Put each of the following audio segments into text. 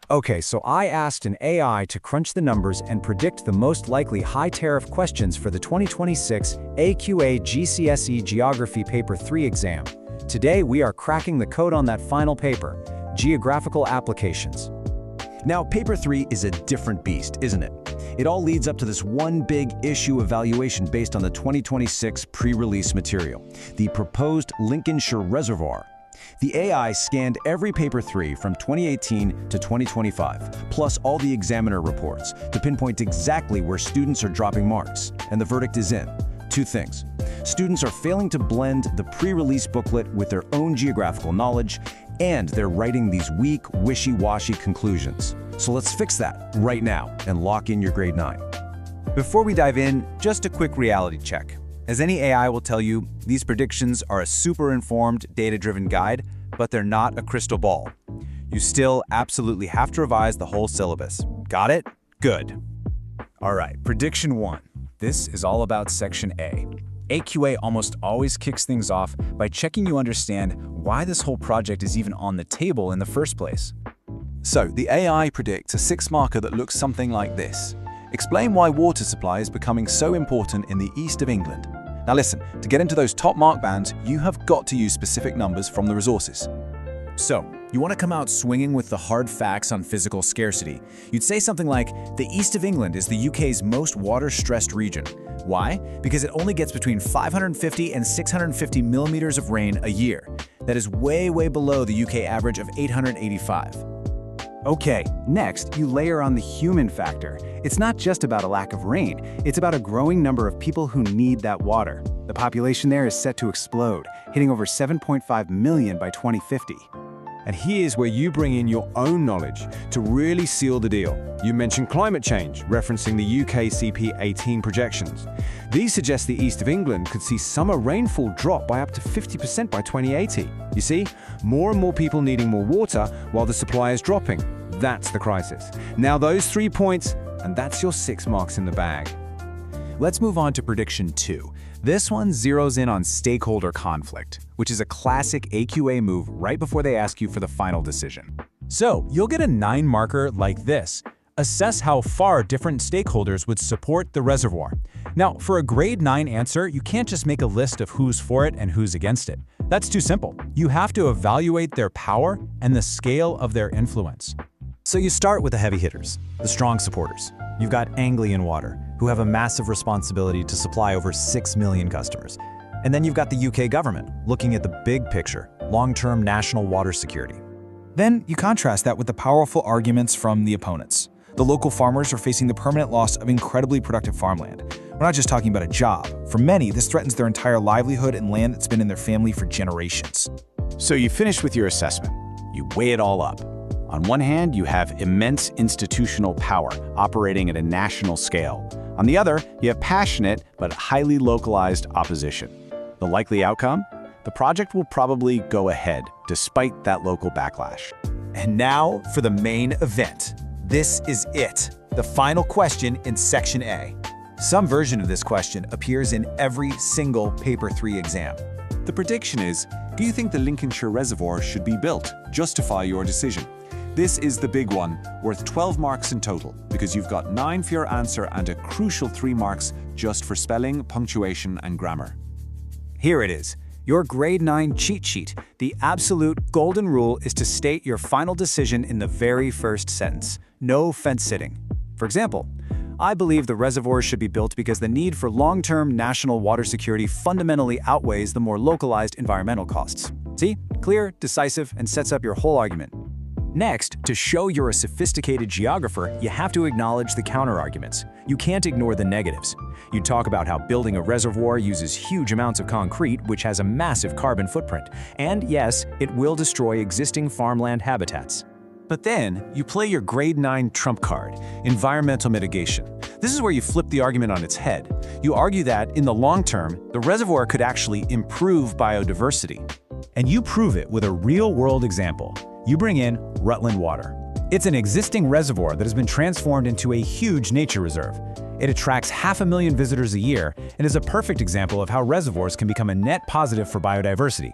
Okay, so I asked an AI to crunch the numbers and predict the most likely high-tariff questions for the 2026 AQA GCSE Geography Paper 3 exam. Today, we are cracking the code on that final paper, Geographical Applications. Now, Paper 3 is a different beast, isn't it? It all leads up to this one big issue evaluation based on the 2026 pre-release material, the proposed Lincolnshire Reservoir. The AI scanned every Paper 3 from 2018 to 2025, plus all the examiner reports, to pinpoint exactly where students are dropping marks. And the verdict is in. Two things. Students are failing to blend the pre-release booklet with their own geographical knowledge, and they're writing these weak, wishy-washy conclusions. So let's fix that right now and lock in your grade 9. Before we dive in, just a quick reality check. As any AI will tell you, these predictions are a super informed, data-driven guide, but they're not a crystal ball. You still absolutely have to revise the whole syllabus. Got it? Good. All right, prediction 1. This is all about section A. AQA almost always kicks things off by checking you understand why this whole project is even on the table in the first place. So, the AI predicts a 6-marker that looks something like this. Explain why water supply is becoming so important in the east of England. Now listen, to get into those top mark bands, you have got to use specific numbers from the resources. So, you want to come out swinging with the hard facts on physical scarcity. You'd say something like, the east of England is the UK's most water-stressed region. Why? Because it only gets between 550 and 650 millimeters of rain a year. That is way, way below the UK average of 885. Okay, next, you layer on the human factor. It's not just about a lack of rain, it's about a growing number of people who need that water. The population there is set to explode, hitting over 7.5 million by 2050. And here's where you bring in your own knowledge to really seal the deal. You mentioned climate change, referencing the UK CP18 projections. These suggest the east of England could see summer rainfall drop by up to 50% by 2080. You see, more and more people needing more water while the supply is dropping. That's the crisis. Now those 3 points, and that's your 6 marks in the bag. Let's move on to prediction 2. This one zeroes in on stakeholder conflict, which is a classic AQA move right before they ask you for the final decision. So, you'll get a 9-marker like this. Assess how far different stakeholders would support the reservoir. Now, for a grade 9 answer, you can't just make a list of who's for it and who's against it. That's too simple. You have to evaluate their power and the scale of their influence. So you start with the heavy hitters, the strong supporters. You've got Anglian Water, who have a massive responsibility to supply over 6 million customers. And then you've got the UK government, looking at the big picture, long-term national water security. Then you contrast that with the powerful arguments from the opponents. The local farmers are facing the permanent loss of incredibly productive farmland. We're not just talking about a job. For many, this threatens their entire livelihood and land that's been in their family for generations. So you finish with your assessment. You weigh it all up. On one hand, you have immense institutional power operating at a national scale. On the other, you have passionate but highly localized opposition. The likely outcome? The project will probably go ahead, despite that local backlash. And now for the main event. This is it, the final question in Section A. Some version of this question appears in every single Paper 3 exam. The prediction is, do you think the Lincolnshire Reservoir should be built? Justify your decision. This is the big one, worth 12 marks in total, because you've got 9 for your answer and a crucial 3 marks just for spelling, punctuation, and grammar. Here it is, your grade 9 cheat sheet. The absolute golden rule is to state your final decision in the very first sentence. No fence-sitting. For example, I believe the reservoir should be built because the need for long-term national water security fundamentally outweighs the more localized environmental costs. See? Clear, decisive, and sets up your whole argument. Next, to show you're a sophisticated geographer, you have to acknowledge the counterarguments. You can't ignore the negatives. You talk about how building a reservoir uses huge amounts of concrete, which has a massive carbon footprint. And yes, it will destroy existing farmland habitats. But then, you play your grade 9 trump card, environmental mitigation. This is where you flip the argument on its head. You argue that, in the long term, the reservoir could actually improve biodiversity. And you prove it with a real-world example. You bring in Rutland Water. It's an existing reservoir that has been transformed into a huge nature reserve. It attracts 500,000 visitors a year and is a perfect example of how reservoirs can become a net positive for biodiversity.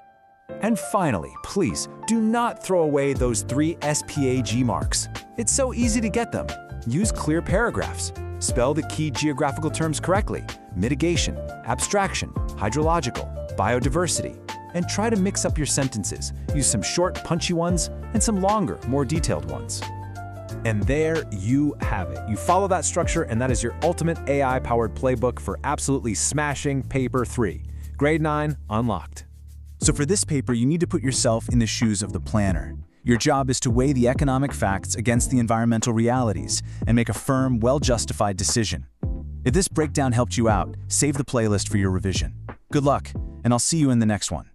And finally, please, do not throw away those 3 SPaG marks. It's so easy to get them. Use clear paragraphs. Spell the key geographical terms correctly: mitigation, abstraction, hydrological, biodiversity. And try to mix up your sentences. Use some short, punchy ones and some longer, more detailed ones. And there you have it. You follow that structure, and that is your ultimate AI-powered playbook for absolutely smashing Paper 3. Grade 9 unlocked. So for this paper, you need to put yourself in the shoes of the planner. Your job is to weigh the economic facts against the environmental realities and make a firm, well-justified decision. If this breakdown helped you out, save the playlist for your revision. Good luck, and I'll see you in the next one.